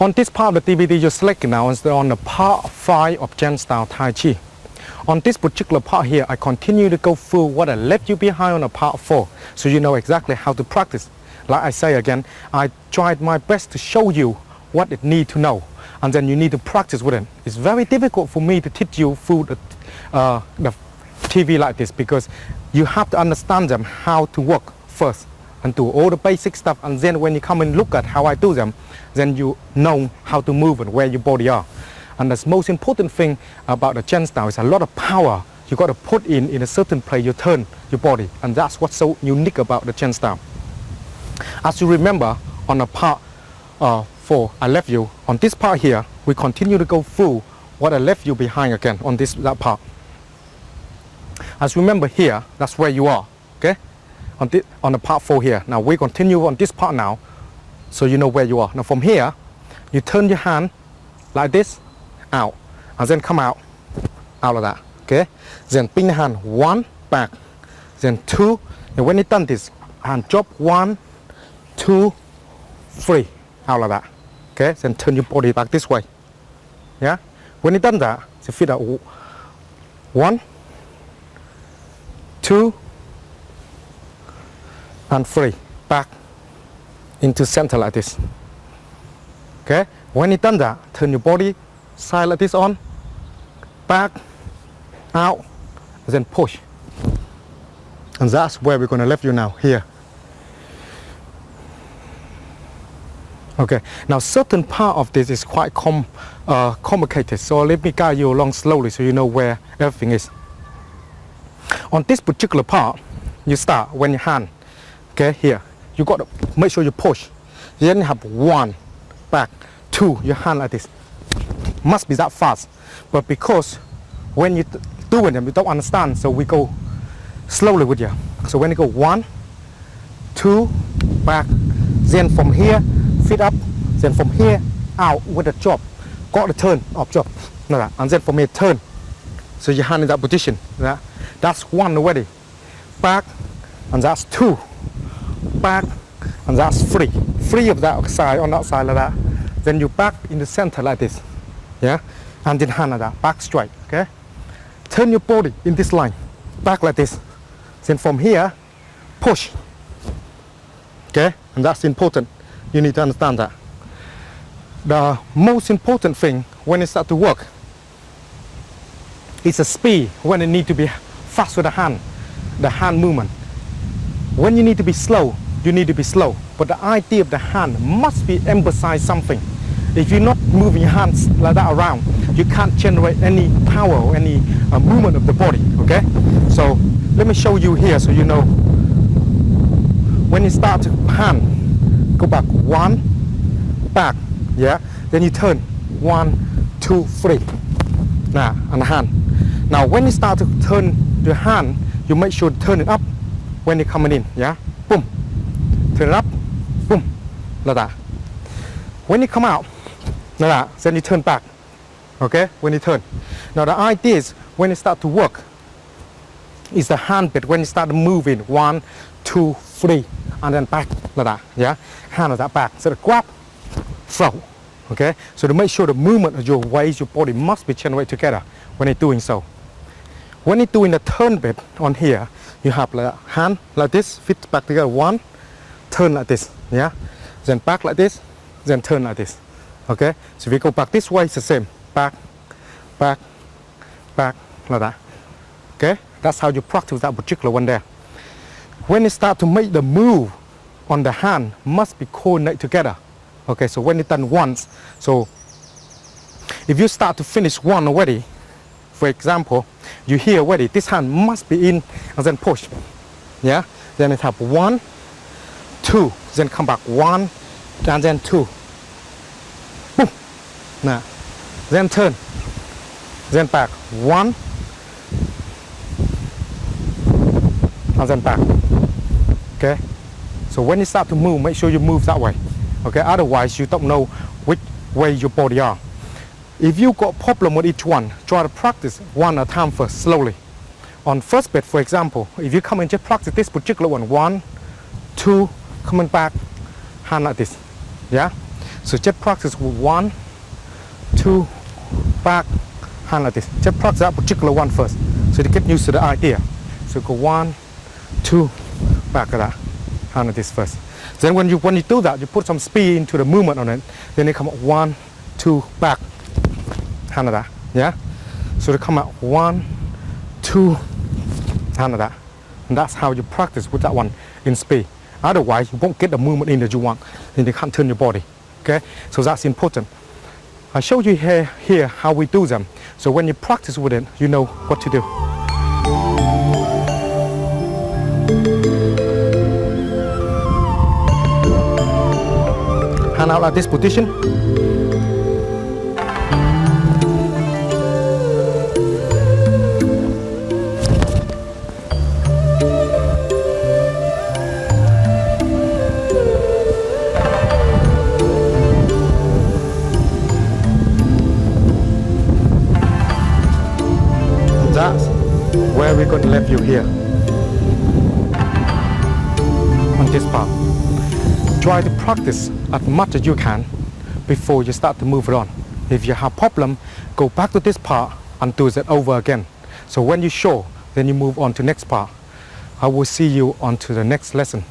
On this part of the DVD you're selecting now is on the part 5 of chen-style Tai Chi. On this particular part here, I continue to go through what I left you behind on the part 4, so you know exactly how to practice. Like I say again, I tried my best to show you what it need to know, and then you need to practice with it. It's very difficult for me to teach you through the TV like this, because you have to understand them how to work first and do all the basic stuff, and then when you come and look at how I do them, then you know how to move and where your body are. And the most important thing about the chen-style is a lot of power you got to put in a certain place. You turn your body, and that's what's so unique about the chen-style. As you remember on the part 4 I left you, on this part here we continue to go through what I left you behind again on that part. As you remember here, that's where you are, okay, on the part 4 here. Now we continue on this part now, so you know where you are. Now from here you turn your hand like this out, and then come out like that, okay. Then bring the hand 1 back, then 2, and when you done this, hand drop 1, 2, 3 out like that, okay. Then turn your body back this way, yeah. When you done that, you feel that 1, 2 and 3 back into center like this, okay. When you done that, turn your body side like this, on, back, out, then push. And that's where we're going to leave you now, here. Okay, now certain part of this is quite complicated, so let me guide you along slowly so you know where everything is. On this particular part, you start when your hand, okay, here, you got to make sure you push. You then have 1, back, 2, your hand like this. Must be that fast, but because when you doing them you don't understand, so we go slowly with you. So when you go 1, 2, back, then from here feet up, then from here out with a drop, got the turn of drop, and then from here turn, so your hand in that position. That's 1 already, back, and that's 2, back, and that's 3 of that side, on that side like that. Then you back in the center like this, yeah, and then hand like that, back straight, okay. Turn your body in this line, back like this. Then from here, push, okay, and that's important. You need to understand that. The most important thing when it starts to work is the speed. When it need to be fast with the hand movement. When you need to be slow, you need to be slow. But the idea of the hand must be emphasize something. If you're not moving your hands like that around, you can't generate any power or any movement of the body, okay? So let me show you here so you know. When you start to hand, go back 1, back, yeah? Then you turn 1, 2, 3. Now, on the hand. Now when you start to turn the hand, you make sure to turn it up when you're coming in, yeah? Boom. Turn it up, boom, like that. When you come out, like that, then you turn back, okay, when you turn. Now the idea is, when you start to work, is the hand bit, when you start moving, 1, 2, 3, and then back, like that, yeah? Hand like that back, so the grab, throw, okay? So to make sure the movement of your waist, your body must be generated together when you're doing so. When you're doing the turn bit on here, you have like hand like this, feet back together, 1, turn like this, yeah? Then back like this, then turn like this, okay? So if we go back this way, it's the same, back, back, back, like that, okay? That's how you practice that particular one there. When you start to make the move on the hand, must be coordinated together, okay? So when it's done once, so if you start to finish 1 already, for example, you hear already, this hand must be in and then push, yeah? Then it have 1, 2, then come back 1, and then 2. Boom. Now, then turn, then back 1, and then back. Okay. So when you start to move, make sure you move that way. Okay. Otherwise, you don't know which way your body are. If you got problem with each one, try to practice 1 at a time first, slowly. On first bit, for example, if you come and just practice this particular one, 1, 2, coming back, hand like this, yeah? So just practice with 1, 2, back, hand like this. Just practice that particular one first, so to get used to the idea. So go 1, 2, back like that, hand like this first. Then when you do that, you put some speed into the movement on it. Then they come out 1, 2, back, hand like that. Yeah. So they come out 1, 2, hand like that. And that's how you practice with that one in speed. Otherwise, you won't get the movement in that you want, and you can't turn your body. Okay, so that's important. I showed you here how we do them. So when you practice with it, you know what to do. Hand out like this position. That's where we're going to leave you here on this part. Try to practice as much as you can before you start to move it on. If you have problem, go back to this part and do it over again. So when you're sure, then you move on to next part. I will see you on to the next lesson.